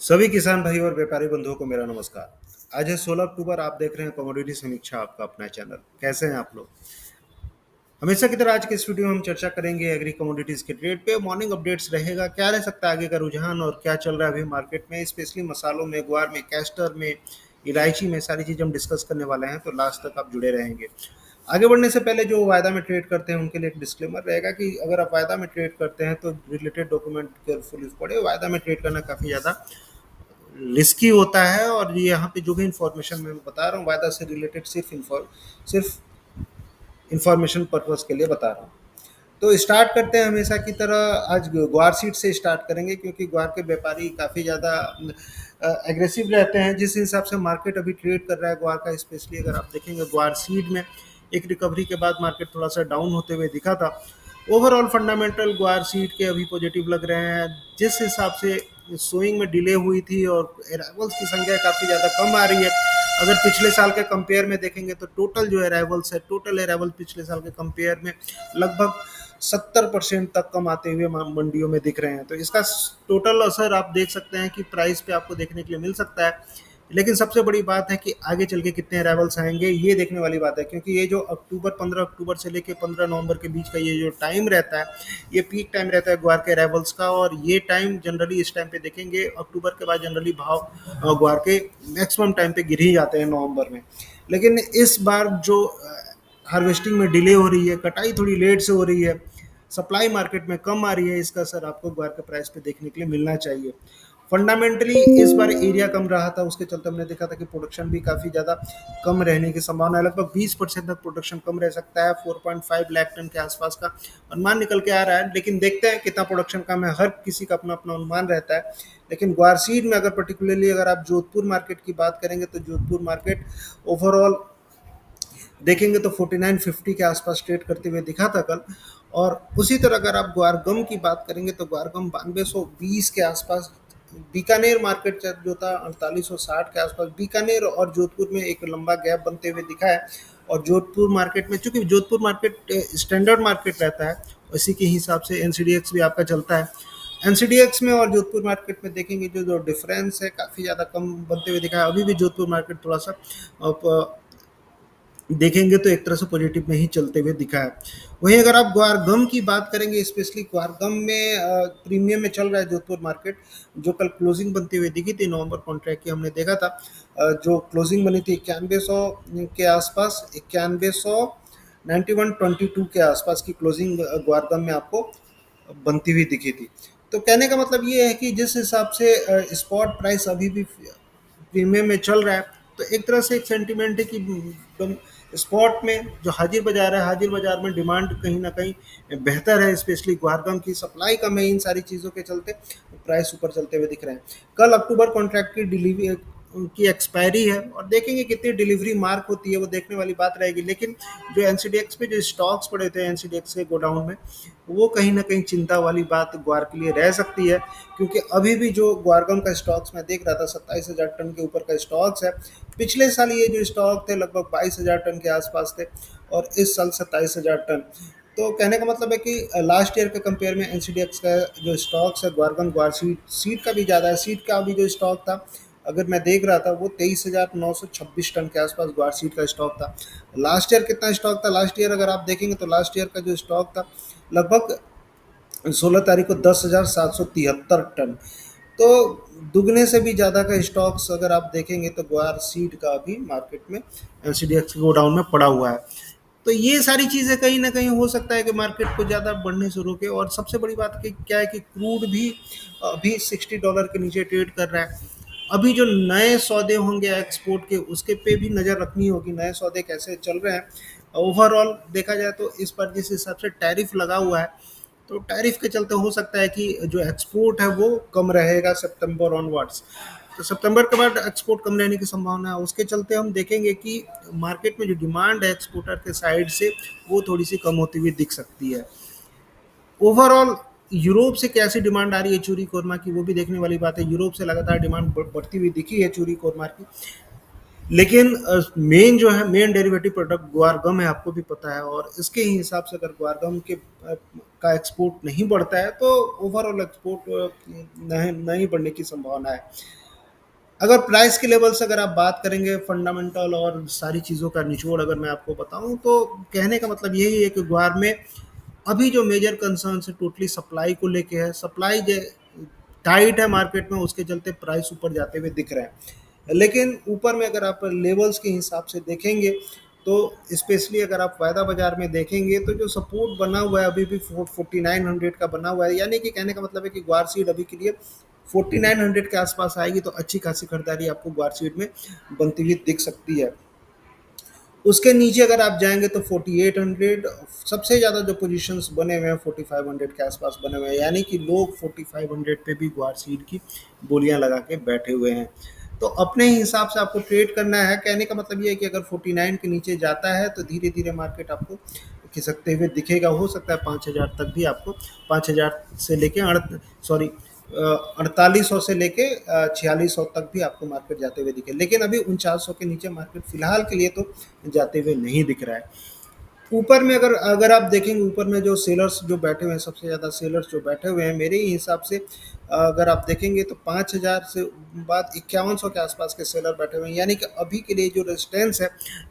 सभी किसान भाई और व्यापारी बंधुओं को मेरा नमस्कार। आज है 16 अक्टूबर। आप देख रहे हैं कमोडिटी समीक्षा, आपका अपना चैनल। कैसे हैं आप लोग? हमेशा की तरह आज के इस वीडियो में हम चर्चा करेंगे एग्री कमोडिटीज के ट्रेड पे। मॉर्निंग अपडेट्स रहेगा, क्या रह सकता है आगे का रुझान और क्या चल रहा है अभी मार्केट में, स्पेशली मसालों में, ग्वार में, कैस्टर में, इलायची में, सारी चीज़ हम डिस्कस करने वाले हैं। तो लास्ट तक आप जुड़े रहेंगे। आगे बढ़ने से पहले जो वायदा में ट्रेड करते हैं उनके लिए एक डिस्क्लेमर रहेगा कि अगर आप वायदा में ट्रेड करते हैं तो रिलेटेड डॉक्यूमेंट केयरफुली पढ़े। वायदा में ट्रेड करना काफ़ी ज़्यादा रिस्की होता है और ये यहाँ पे जो भी इंफॉर्मेशन मैं बता रहा हूँ वायदा से रिलेटेड सिर्फ इंफॉर्मेशन पर्पज के लिए बता रहा हूँ। तो स्टार्ट करते हैं हमेशा की तरह। आज ग्वार सीड से स्टार्ट करेंगे क्योंकि ग्वार के व्यापारी काफ़ी ज़्यादा एग्रेसिव रहते हैं। जिस हिसाब से मार्केट अभी ट्रेड कर रहा है ग्वार का, स्पेशली अगर आप देखेंगे ग्वार सीड में एक रिकवरी के बाद मार्केट थोड़ा सा डाउन होते हुए दिखा था। ओवरऑल फंडामेंटल ग्वार सीड के अभी पॉजिटिव लग रहे हैं। जिस हिसाब से सोइंग में डिले हुई थी और अराइवल्स की संख्या काफ़ी ज़्यादा कम आ रही है। अगर पिछले साल के कंपेयर में देखेंगे तो टोटल जो अराइवल्स है, टोटल अराइवल पिछले साल के कंपेयर में लगभग 70% तक कम आते हुए मंडियों में दिख रहे हैं। तो इसका टोटल असर आप देख सकते हैं कि प्राइस पे आपको देखने के लिए मिल सकता है। लेकिन सबसे बड़ी बात है कि आगे चल के कितने अराइवल्स आएंगे, ये देखने वाली बात है। क्योंकि ये जो 15 अक्टूबर से लेकर 15 नवंबर के बीच का ये जो टाइम रहता है, ये पीक टाइम रहता है ग्वार के अराइवल्स का। और ये टाइम जनरली इस टाइम पे देखेंगे अक्टूबर के बाद जनरली भाव ग्वार के मैक्सिमम टाइम पे गिर ही जाते हैं नवंबर में। लेकिन इस बार जो हार्वेस्टिंग में डिले हो रही है, कटाई थोड़ी लेट से हो रही है, सप्लाई मार्केट में कम आ रही है, इसका असर आपको ग्वार के प्राइस पे देखने के लिए मिलना चाहिए। फंडामेंटली इस बार एरिया कम रहा था, उसके चलते हमने देखा था कि प्रोडक्शन भी काफ़ी ज़्यादा कम रहने की संभावना है। लगभग 20% तक प्रोडक्शन कम रह सकता है। 4.5 लाख टन के आसपास का अनुमान निकल के आ रहा है। लेकिन देखते हैं कितना प्रोडक्शन कम है, हर किसी का अपना अपना अनुमान रहता है। लेकिन ग्वार सीड में अगर पर्टिकुलरली अगर आप जोधपुर मार्केट की बात करेंगे तो जोधपुर मार्केट ओवरऑल देखेंगे तो 4950 के आसपास ट्रेड करते हुए दिखा था कल। और उसी तरह अगर आप ग्वारगम की बात करेंगे तो ग्वारगम 9220 के आसपास। बीकानेर मार्केट जो था 4860 के आसपास। बीकानेर और जोधपुर में एक लंबा गैप बनते हुए दिखा है। और जोधपुर मार्केट में, चूंकि जोधपुर मार्केट स्टैंडर्ड मार्केट रहता है, उसी के हिसाब से एनसीडीएक्स भी आपका चलता है। एनसीडीएक्स में और जोधपुर मार्केट में देखेंगे जो डिफरेंस है काफ़ी ज़्यादा कम बनते हुए दिखा है। अभी भी जोधपुर मार्केट थोड़ा सा देखेंगे तो एक तरह से पॉजिटिव में ही चलते हुए दिखा है। वहीं अगर आप ग्वारगम की बात करेंगे, स्पेशली ग्वारगम में प्रीमियम में चल रहा है जोधपुर मार्केट। जो कल क्लोजिंग बनती हुई दिखी थी नवंबर कॉन्ट्रैक्ट की, हमने देखा था जो क्लोजिंग बनी थी 9100 के आसपास, 9100 9122 के आसपास की क्लोजिंग ग्वारगम में आपको बनती हुई दिखी थी। तो कहने का मतलब ये है कि जिस हिसाब से स्पॉट प्राइस अभी भी प्रीमियम में चल रहा है, तो एक तरह से एक सेंटिमेंट है कि स्पॉट में जो हाजिर बाजार है, हाजिर बाजार में डिमांड कहीं ना कहीं बेहतर है। स्पेशली ग्वारगम की सप्लाई कम है, इन सारी चीज़ों के चलते प्राइस ऊपर चलते हुए दिख रहे हैं। कल अक्टूबर कॉन्ट्रैक्ट की डिलीवरी उनकी एक्सपायरी है और देखेंगे कितनी डिलीवरी मार्क होती है, वो देखने वाली बात रहेगी। लेकिन जो एनसीडीएक्स पे जो स्टॉक्स पड़े थे एनसीडीएक्स के गोडाउन में, वो कहीं ना कहीं चिंता वाली बात ग्वार के लिए रह सकती है। क्योंकि अभी भी जो ग्वारगम का स्टॉक्स मैं देख रहा था 27,000 टन के ऊपर का स्टॉक्स है। पिछले साल ये जो स्टॉक थे लगभग 22,000 टन के आसपास थे और इस साल 27,000 टन। तो कहने का मतलब है कि लास्ट ईयर के कंपेयर में एनसीडीएक्स का जो स्टॉक्स है ग्वारगम ग्वार सीड का भी ज़्यादा है। सीड का भी जो स्टॉक था अगर मैं देख रहा था वो 23,926 टन के आसपास ग्वार सीड का स्टॉक था। लास्ट ईयर कितना स्टॉक था? लास्ट ईयर अगर आप देखेंगे तो लास्ट ईयर का जो स्टॉक था लगभग 16 तारीख को 10,773 टन। तो दुगने से भी ज़्यादा का स्टॉक्स अगर आप देखेंगे तो ग्वार सीड का अभी मार्केट में एनसीडीएक्स के गोडाउन में पड़ा हुआ है। तो ये सारी चीज़ें कहीं ना कहीं हो सकता है कि मार्केट को ज़्यादा बढ़ने से रोके। और सबसे बड़ी बात कि क्या है कि क्रूड भी अभी $60 के नीचे ट्रेड कर रहा है। अभी जो नए सौदे होंगे एक्सपोर्ट के, उसके पे भी नज़र रखनी होगी, नए सौदे कैसे चल रहे हैं। ओवरऑल देखा जाए तो इस पर जिस हिसाब से टैरिफ लगा हुआ है, तो टैरिफ के चलते हो सकता है कि जो एक्सपोर्ट है वो कम रहेगा सितंबर ऑनवर्ड्स। तो सितंबर के बाद एक्सपोर्ट कम रहने की संभावना है। उसके चलते हम देखेंगे कि मार्केट में जो डिमांड है एक्सपोर्टर के साइड से वो थोड़ी सी कम होती हुई दिख सकती है। ओवरऑल यूरोप से कैसी डिमांड आ रही है चूरी कोरमा की, वो भी देखने वाली बात है। यूरोप से लगातार डिमांड बढ़ती हुई दिखी है चूरी कोरमा की। लेकिन मेन जो है मेन डेरिवेटिव प्रोडक्ट गुआर गम है, आपको भी पता है, और इसके ही हिसाब से अगर गुआर गम के का एक्सपोर्ट नहीं बढ़ता है तो ओवरऑल एक्सपोर्ट नहीं नहीं बढ़ने की संभावना है। अगर प्राइस के लेवल से अगर आप बात करेंगे, फंडामेंटल और सारी चीज़ों का निचोड़ अगर मैं आपको बताऊं, तो कहने का मतलब यही है कि गुआर में अभी जो मेजर कंसर्न है टोटली सप्लाई को लेके है। सप्लाई टाइट है मार्केट में, उसके चलते प्राइस ऊपर जाते हुए दिख रहे हैं। लेकिन ऊपर में अगर आप लेवल्स के हिसाब से देखेंगे, तो स्पेशली अगर आप वायदा बाजार में देखेंगे, तो जो सपोर्ट बना हुआ है अभी भी 4900 का बना हुआ है। यानी कि कहने का मतलब है कि ग्वार सीड अभी के लिए 4900 के आसपास आएगी तो अच्छी खासी खरीदारी आपको ग्वार सीड में बनती हुई दिख सकती है। उसके नीचे अगर आप जाएँगे तो 4800, सबसे ज़्यादा जो पोज़ीशंस बने हुए हैं 4500 के आस-पास बने हुए हैं, यानी कि लोग 4500 पे भी ग्वार सीड की बोलियाँ लगा के बैठे हुए हैं। तो अपने हिसाब से आपको ट्रेड करना है, कहने का मतलब ये है कि अगर 49 के नीचे जाता है तो धीरे-धीरे मार्केट आपको खिसकते हुए दिखेगा। हो सकता है 5000 तक भी आपको 5000 से लेके 4800 से लेके 4600 तक भी आपको मार्केट जाते हुए दिखे, लेकिन अभी 4900 के नीचे मार्केट फिलहाल के लिए तो जाते हुए नहीं दिख रहा है। ऊपर में अगर अगर आप देखेंगे, ऊपर में जो सेलर्स जो बैठे हुए हैं, सबसे ज़्यादा सेलर्स जो बैठे हुए हैं मेरे ही हिसाब से, अगर आप देखेंगे तो 5000 से बाद 5100 के आसपास के सेलर बैठे हुए हैं। यानी कि अभी के लिए जो रेजिस्टेंस है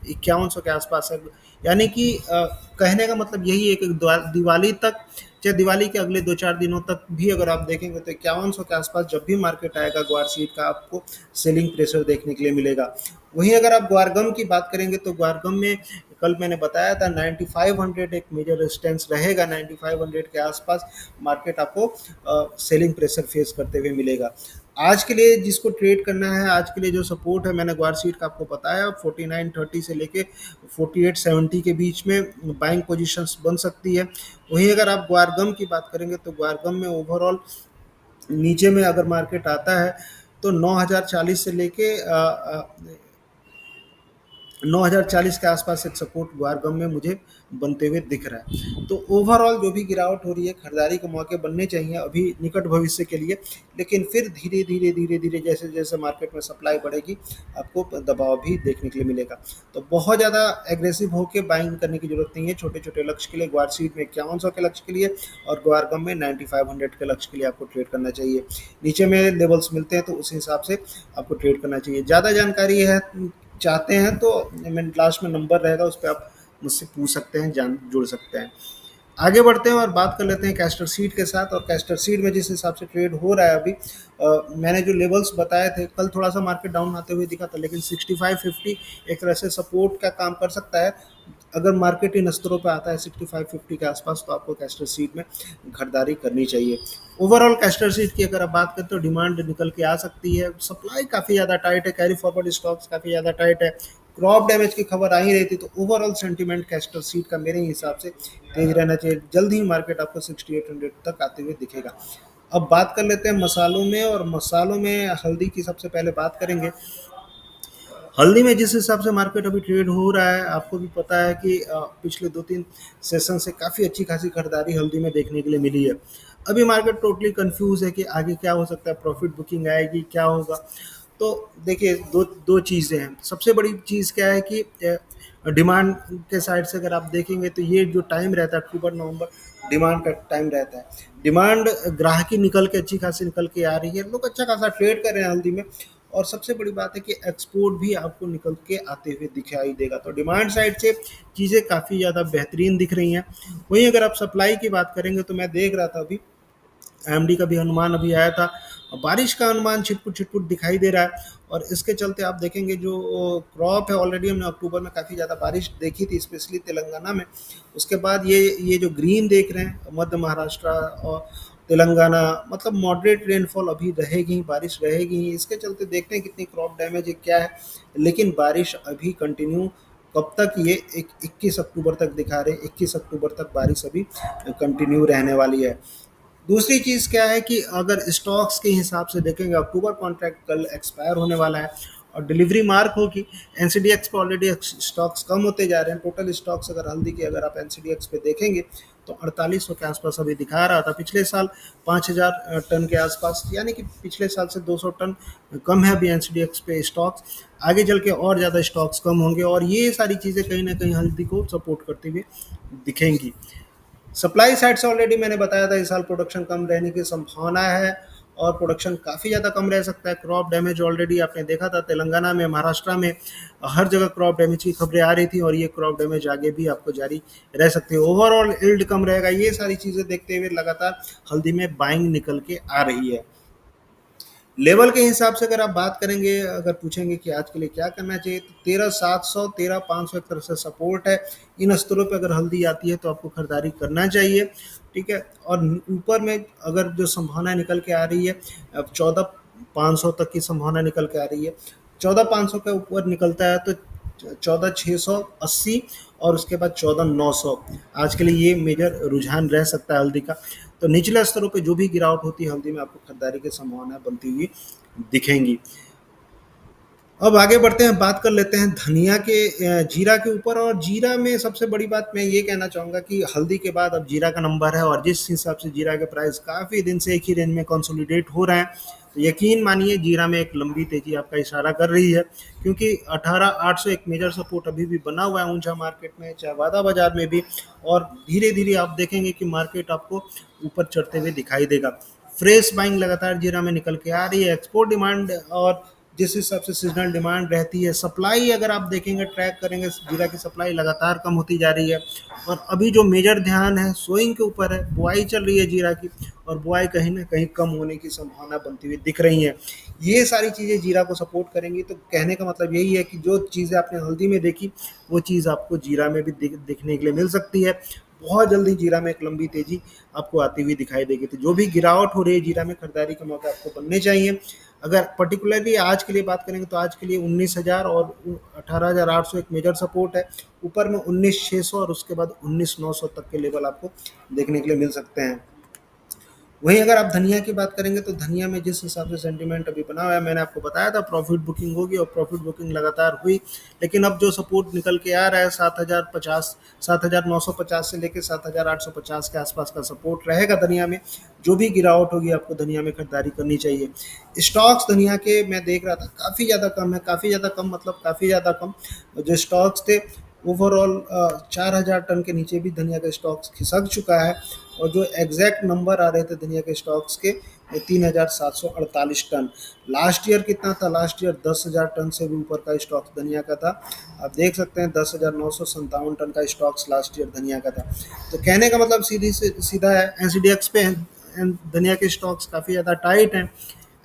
5100 के आसपास है। यानी कि कहने का मतलब यही है कि दिवाली तक, चाहे दिवाली के अगले 2-4 दिनों तक भी अगर आप देखेंगे तो 5100 के आसपास जब भी मार्केट आएगा, ग्वार सीड का आपको सेलिंग प्रेशर देखने के लिए मिलेगा। वहीं अगर आप ग्वारगम की बात करेंगे तो ग्वारगम में कल मैंने बताया था 9500 एक मेजर रेजिस्टेंस रहेगा। 9500 के आसपास मार्केट आपको सेलिंग प्रेशर फेस करते हुए मिलेगा। आज के लिए जिसको ट्रेड करना है, आज के लिए जो सपोर्ट है मैंने ग्वार सीट का आपको बताया, 4930 से लेके 4870 के बीच में बाइंग पोजीशंस बन सकती है। वहीं अगर आप ग्वारगम की बात करेंगे तो ग्वारगम में ओवरऑल नीचे में अगर मार्केट आता है तो 9040 से लेके 9040 के आसपास एक सपोर्ट ग्वारगम में मुझे बनते हुए दिख रहा है। तो ओवरऑल जो भी गिरावट हो रही है, खरीदारी के मौके बनने चाहिए अभी निकट भविष्य के लिए, लेकिन फिर धीरे-धीरे जैसे-जैसे मार्केट में सप्लाई बढ़ेगी, आपको दबाव भी देखने के लिए मिलेगा। तो बहुत ज़्यादा एग्रेसिव होके बाइंग करने की ज़रूरत नहीं है। छोटे-छोटे लक्ष्य के लिए ग्वार सीड में 5100 के लक्ष्य के लिए और ग्वारगम में 9500 के लक्ष्य के लिए आपको ट्रेड करना चाहिए। नीचे में लेवल्स मिलते हैं तो उस हिसाब से आपको ट्रेड करना चाहिए। ज़्यादा जानकारी है चाहते हैं तो मैं लास्ट में नंबर रहेगा, उस पे आप मुझसे पूछ सकते हैं, जान जुड़ सकते हैं। आगे बढ़ते हैं और बात कर लेते हैं कैस्टर सीड के साथ। और कैस्टर सीड में जिस हिसाब से ट्रेड हो रहा है अभी, मैंने जो लेवल्स बताए थे, कल थोड़ा सा मार्केट डाउन आते हुए दिखा था, लेकिन 6550 एक तरह से सपोर्ट का काम कर सकता है। अगर मार्केट इन स्तरों पे आता है 6550 के आसपास, तो आपको कैस्टर सीड में खरीदारी करनी चाहिए। ओवरऑल कैस्टर सीड की अगर आप बात करें तो डिमांड निकल के आ सकती है, सप्लाई काफ़ी ज़्यादा टाइट है, कैरी फॉरवर्ड स्टॉक्स काफ़ी ज़्यादा टाइट है, क्रॉप डैमेज की खबर आ ही रही थी, तो ओवरऑल सेंटीमेंट कैस्टर सीड का मेरे हिसाब से तेज रहना चाहिए। जल्द ही मार्केट आपको 6800 तक आते हुए दिखेगा। अब बात कर लेते हैं मसालों में, और मसालों में हल्दी की सबसे पहले बात करेंगे। हल्दी में जिस हिसाब से मार्केट अभी ट्रेड हो रहा है, आपको भी पता है कि पिछले 2-3 सेशन से काफ़ी अच्छी खासी खरीदारी हल्दी में देखने के लिए मिली है। अभी मार्केट टोटली कंफ्यूज है कि आगे क्या हो सकता है, प्रॉफिट बुकिंग आएगी, क्या होगा। तो देखिए, दो दो चीज़ें हैं। सबसे बड़ी चीज़ क्या है कि डिमांड के साइड से अगर आप देखेंगे तो ये जो टाइम रहता है अक्टूबर नवंबर, डिमांड का टाइम रहता है। डिमांड ग्राहकी निकल के अच्छी खासी निकल के आ रही है, लोग अच्छा खासा ट्रेड कर रहे हैं हल्दी में। और सबसे बड़ी बात है कि एक्सपोर्ट भी आपको निकल के आते हुए दिखाई देगा, तो डिमांड साइड से चीज़ें काफ़ी ज़्यादा बेहतरीन दिख रही हैं। वहीं अगर आप सप्लाई की बात करेंगे तो मैं देख रहा था अभी एमडी का भी अनुमान अभी आया था, और बारिश का अनुमान छिटपुट दिखाई दे रहा है। और इसके चलते आप देखेंगे जो क्रॉप है, ऑलरेडी हमने अक्टूबर में काफ़ी ज़्यादा बारिश देखी थी स्पेशली तेलंगाना में। उसके बाद ये जो ग्रीन देख रहे हैं मध्य महाराष्ट्र और तेलंगाना, मतलब मॉडरेट रेनफॉल अभी रहेगी, बारिश रहेगी ही। इसके चलते देखते हैं कितनी क्रॉप डैमेज है, क्या है। लेकिन बारिश अभी कंटिन्यू कब तक, ये 21 अक्टूबर तक दिखा रहे हैं, 21 अक्टूबर तक बारिश अभी कंटिन्यू रहने वाली है। दूसरी चीज़ क्या है कि अगर स्टॉक्स के हिसाब से देखेंगे, अक्टूबर कॉन्ट्रैक्ट कल एक्सपायर होने वाला है और डिलीवरी मार्क होगी। एनसीडीएक्स पे ऑलरेडी स्टॉक्स कम होते जा रहे हैं। टोटल स्टॉक्स अगर हल्दी के अगर आप एनसीडीएक्स पे देखेंगे तो 4800 के आसपास अभी दिखा रहा था। पिछले साल 5000 टन के आसपास, यानी कि पिछले साल से 200 टन कम है अभी एनसीडीएक्स पे स्टॉक्स। आगे चल के और ज़्यादा स्टॉक्स कम होंगे और ये सारी चीज़ें कहीं ना कहीं हल्दी को सपोर्ट करते हुए दिखेंगी। सप्लाई साइड से ऑलरेडी मैंने बताया था, इस साल प्रोडक्शन कम रहने की संभावना है और प्रोडक्शन काफ़ी ज़्यादा कम रह सकता है। क्रॉप डैमेज ऑलरेडी आपने देखा था तेलंगाना में, महाराष्ट्र में, हर जगह क्रॉप डैमेज की खबरें आ रही थी और ये क्रॉप डैमेज आगे भी आपको जारी रह सकती है। ओवरऑल यील्ड कम रहेगा। ये सारी चीज़ें देखते हुए लगातार हल्दी में बाइंग निकल के आ रही है। लेवल के हिसाब से अगर आप बात करेंगे, अगर पूछेंगे कि आज के लिए क्या करना चाहिए, तो 13,700 13,500 एक तरह से सपोर्ट है। इन स्तरों पे अगर हल्दी आती है तो आपको खरीदारी करना चाहिए, ठीक है। और ऊपर में अगर जो संभावना निकल के आ रही है, अब 14,500 तक की संभावना निकल के आ रही है। 14,500 के ऊपर निकलता है तो 14,680 और उसके बाद 14,900 आज के लिए ये मेजर रुझान रह सकता है हल्दी का। तो निचले स्तरों पे जो भी गिरावट होती है हल्दी में, आपको खरीदारी की संभावना बनती हुई दिखेंगी। अब आगे बढ़ते हैं, बात कर लेते हैं धनिया के जीरा के ऊपर। और जीरा में सबसे बड़ी बात मैं ये कहना चाहूँगा कि हल्दी के बाद अब जीरा का नंबर है और जिस हिसाब से जीरा के प्राइस काफ़ी दिन से एक ही रेंज में कंसोलिडेट हो रहे हैं, तो यकीन मानिए जीरा में एक लंबी तेजी आपका इशारा कर रही है, क्योंकि 18,800 एक मेजर सपोर्ट अभी भी बना हुआ है ऊंचा मार्केट में, चाहे वादा बाजार में भी। और धीरे धीरे आप देखेंगे कि मार्केट आपको ऊपर चढ़ते हुए दिखाई देगा। फ्रेश बाइंग लगातार जीरा में निकल के आ रही है। एक्सपोर्ट डिमांड और जिस हिसाब से सीजनल डिमांड रहती है, सप्लाई अगर आप देखेंगे, ट्रैक करेंगे, जीरा की सप्लाई लगातार कम होती जा रही है। और अभी जो मेजर ध्यान है सोइंग के ऊपर है, बुआई चल रही है जीरा की और बुआई कहीं ना कहीं कम होने की संभावना बनती हुई दिख रही है। ये सारी चीज़ें जीरा को सपोर्ट करेंगी। तो कहने का मतलब यही है कि जो चीज़ें आपने हल्दी में देखी वो चीज़ आपको जीरा में भी दिखने के लिए मिल सकती है। बहुत जल्दी जीरा में एक लंबी तेजी आपको आती हुई दिखाई देगी। तो जो भी गिरावट हो रही है जीरा में, खरीदारी के मौके आपको बनने चाहिए। अगर पर्टिकुलरली आज के लिए बात करेंगे तो आज के लिए 19,000 और 18,800 एक मेजर सपोर्ट है। ऊपर में 19,600 और उसके बाद 19,900 तक के लेवल आपको देखने के लिए मिल सकते हैं। वहीं अगर आप धनिया की बात करेंगे तो धनिया में जिस हिसाब से सेंटीमेंट अभी बना हुआ है, मैंने आपको बताया था प्रॉफिट बुकिंग होगी और प्रॉफिट बुकिंग लगातार हुई। लेकिन अब जो सपोर्ट निकल के आ रहा है 7,050, 7,950 से लेकर 7,850 के आसपास का सपोर्ट रहेगा धनिया में। जो भी गिरावट होगी आपको धनिया में खरीदारी करनी चाहिए। स्टॉक्स धनिया के मैं देख रहा था काफ़ी ज़्यादा कम है, काफ़ी ज़्यादा कम मतलब काफ़ी ज़्यादा कम। जो स्टॉक्स थे ओवरऑल 4,000 टन के नीचे भी धनिया का स्टॉक्स खिसक चुका है। और जो एग्जैक्ट नंबर आ रहे थे धनिया के स्टॉक्स के, वो 3,748 टन। लास्ट ईयर कितना था? लास्ट ईयर 10,000 टन से भी ऊपर का स्टॉक्स धनिया का था। आप देख सकते हैं 10,957 टन का स्टॉक्स लास्ट ईयर धनिया का था। तो कहने का मतलब सीधी से सीधा है, एनसीडीएक्स पे धनिया के स्टॉक्स काफ़ी ज़्यादा टाइट हैं।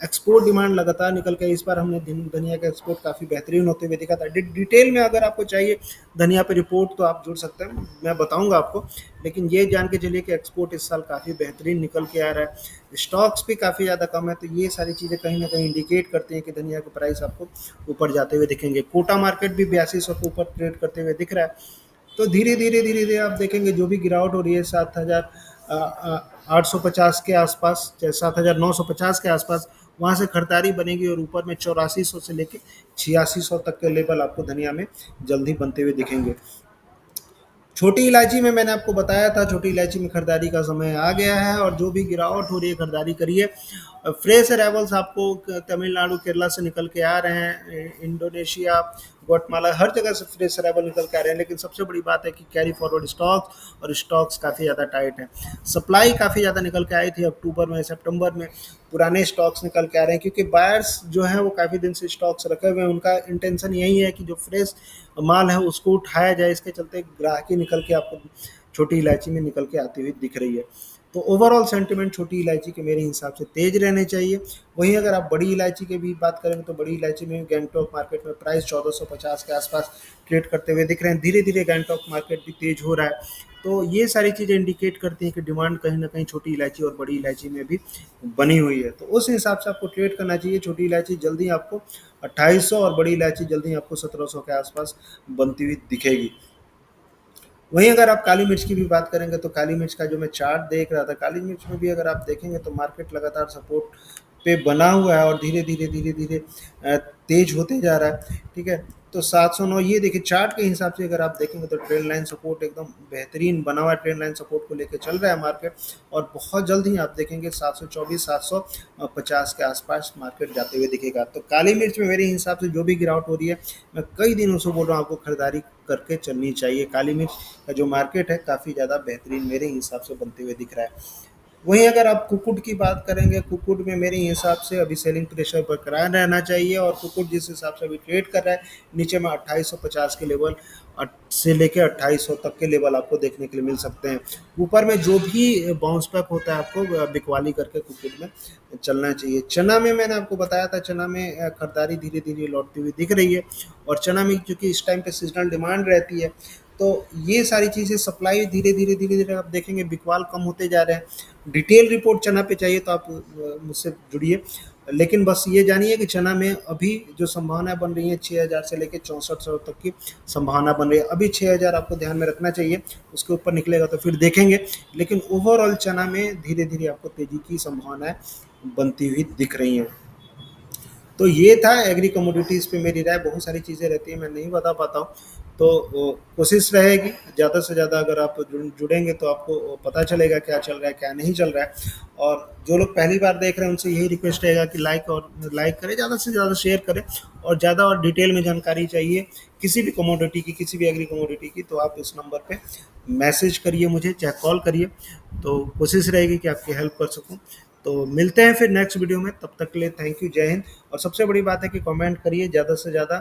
एक्सपोर्ट डिमांड लगातार निकल के, इस बार हमने धनिया का एक्सपोर्ट काफ़ी बेहतरीन होते हुए दिखा था। डिटेल में अगर आपको चाहिए धनिया पे रिपोर्ट तो आप जुड़ सकते हैं, मैं बताऊंगा आपको। लेकिन ये जान के चलिए कि एक्सपोर्ट इस साल काफ़ी बेहतरीन निकल के आ रहा है। स्टॉक्स भी काफ़ी ज़्यादा कम है। तो ये सारी चीज़ें कहीं ना कहीं इंडिकेट करती हैं कि धनिया के प्राइस आपको ऊपर जाते हुए दिखेंगे। कोटा मार्केट भी 8200 के ऊपर ट्रेड करते हुए दिख रहा है। तो धीरे धीरे आप देखेंगे जो भी गिरावट हो रही है 7,850 के आसपास, चाहे 7,950 के आसपास, वहाँ से खरीदारी बनेगी और ऊपर में 8400 से लेके 8600 तक के लेवल आपको धनिया में जल्दी बनते हुए दिखेंगे। छोटी इलायची में मैंने आपको बताया था, छोटी इलायची में खरीदारी का समय आ गया है और जो भी गिरावट हो रही है खरीदारी करिए। फ्रेश अराइवल्स आपको तमिलनाडु केरला से निकल के आ रहे हैं, इंडोनेशिया, ग्वाटमाला, हर जगह से फ्रेश अराइवल निकल के आ रहे हैं। लेकिन सबसे बड़ी बात है कि कैरी फॉरवर्ड स्टॉक्स और स्टॉक्स काफ़ी ज़्यादा टाइट हैं। सप्लाई काफ़ी ज़्यादा निकल के आई थी अक्टूबर में, सितंबर में पुराने स्टॉक्स निकल के आ रहे हैं, क्योंकि बायर्स जो हैं वो काफ़ी दिन से स्टॉक्स रखे हुए हैं। उनका इंटेंशन यही है कि जो फ्रेश माल है उसको उठाया जाए। इसके चलते ग्राहकी निकल के आपको छोटी इलायची में निकल के आती हुई दिख रही है। तो ओवरऑल सेंटिमेंट छोटी इलायची के मेरे हिसाब से तेज रहने चाहिए। वहीं अगर आप बड़ी इलायची की भी बात करेंगे तो बड़ी इलायची में गैंगटॉक मार्केट में प्राइस 1450 के आसपास ट्रेड करते हुए दिख रहे हैं। धीरे धीरे गैंगटॉक मार्केट भी तेज हो रहा है। तो ये सारी चीज़ें इंडिकेट करती हैं कि डिमांड कहीं ना कहीं छोटी इलायची और बड़ी इलायची में भी बनी हुई है। तो उस हिसाब से आपको ट्रेड करना चाहिए। छोटी इलायची जल्दी आपको 2800 और बड़ी इलायची जल्दी आपको 1700 के आसपास बनती हुई दिखेगी। वहीं अगर आप काली मिर्च की भी बात करेंगे तो काली मिर्च का जो मैं चार्ट देख रहा था, काली मिर्च में भी अगर आप देखेंगे तो मार्केट लगातार सपोर्ट पे बना हुआ है और धीरे धीरे तेज होते जा रहा है, ठीक है। तो 709 ये देखिए चार्ट के हिसाब से अगर आप देखेंगे तो ट्रेंड लाइन सपोर्ट एकदम बेहतरीन बना हुआ है, ट्रेंड लाइन सपोर्ट को लेके चल रहा है मार्केट। और बहुत जल्द ही आप देखेंगे 724 750 के आसपास मार्केट जाते हुए दिखेगा। तो काली मिर्च में मेरे हिसाब से जो भी गिरावट हो रही है, मैं कई दिनों से बोल रहा हूँ आपको खरीदारी करके चलनी चाहिए। काली मिर्च का जो मार्केट है काफ़ी ज़्यादा बेहतरीन मेरे हिसाब से बनते हुए दिख रहा है। वहीं अगर आप कुक्कुट की बात करेंगे, कुक्कुट में मेरे हिसाब से अभी सेलिंग प्रेशर बरकरार रहना चाहिए। और कुक्कुट जिस हिसाब से अभी ट्रेड कर रहा है, नीचे में 2850 के लेवल से लेके 2800 तक के लेवल आपको देखने के लिए मिल सकते हैं। ऊपर में जो भी बाउंस बैक होता है आपको बिकवाली करके कुक्कुट में चलना चाहिए। चना में मैंने आपको बताया था, चना में खरीदारी धीरे धीरे लौटती हुई दिख रही है। और चना में क्योंकि इस टाइम पे सीजनल डिमांड रहती है, तो ये सारी चीज़ें सप्लाई धीरे धीरे आप देखेंगे बिकवाल कम होते जा रहे हैं। डिटेल रिपोर्ट चना पे चाहिए तो आप मुझसे जुड़िए। लेकिन बस ये जानिए कि चना में अभी जो संभावना बन रही है 6000 से लेकर 6400 तक की संभावना बन रही है। अभी 6000 आपको ध्यान में रखना चाहिए, उसके ऊपर निकलेगा तो फिर देखेंगे। लेकिन ओवरऑल चना में धीरे धीरे आपको तेजी की संभावनाएं बनती हुई दिख रही हैं। तो ये था एग्री कमोडिटीज़ पे मेरी राय। बहुत सारी चीज़ें रहती हैं मैं नहीं बता पाता हूँ, तो कोशिश रहेगी ज़्यादा से ज़्यादा अगर आप जुड़ेंगे तो आपको पता चलेगा क्या चल रहा है क्या नहीं चल रहा है। और जो लोग पहली बार देख रहे हैं उनसे यही रिक्वेस्ट रहेगा कि लाइक करें, ज़्यादा से ज़्यादा शेयर करें। और ज़्यादा और डिटेल में जानकारी चाहिए किसी भी कमोडिटी की, किसी भी एग्री कमोडिटी की, तो आप इस नंबर पे मैसेज करिए मुझे, चाहे कॉल करिए। तो कोशिश रहेगी कि आपकी हेल्प कर सकूँ। तो मिलते हैं फिर नेक्स्ट वीडियो में, तब तक के लिए थैंक यू, जय हिंद। और सबसे बड़ी बात है कि कमेंट करिए ज़्यादा से ज़्यादा।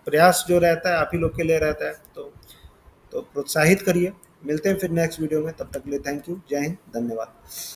प्रयास जो रहता है आप ही लोग के लिए रहता है, तो प्रोत्साहित करिए। मिलते हैं फिर नेक्स्ट वीडियो में, तब तक के लिए थैंक यू, जय हिंद, धन्यवाद।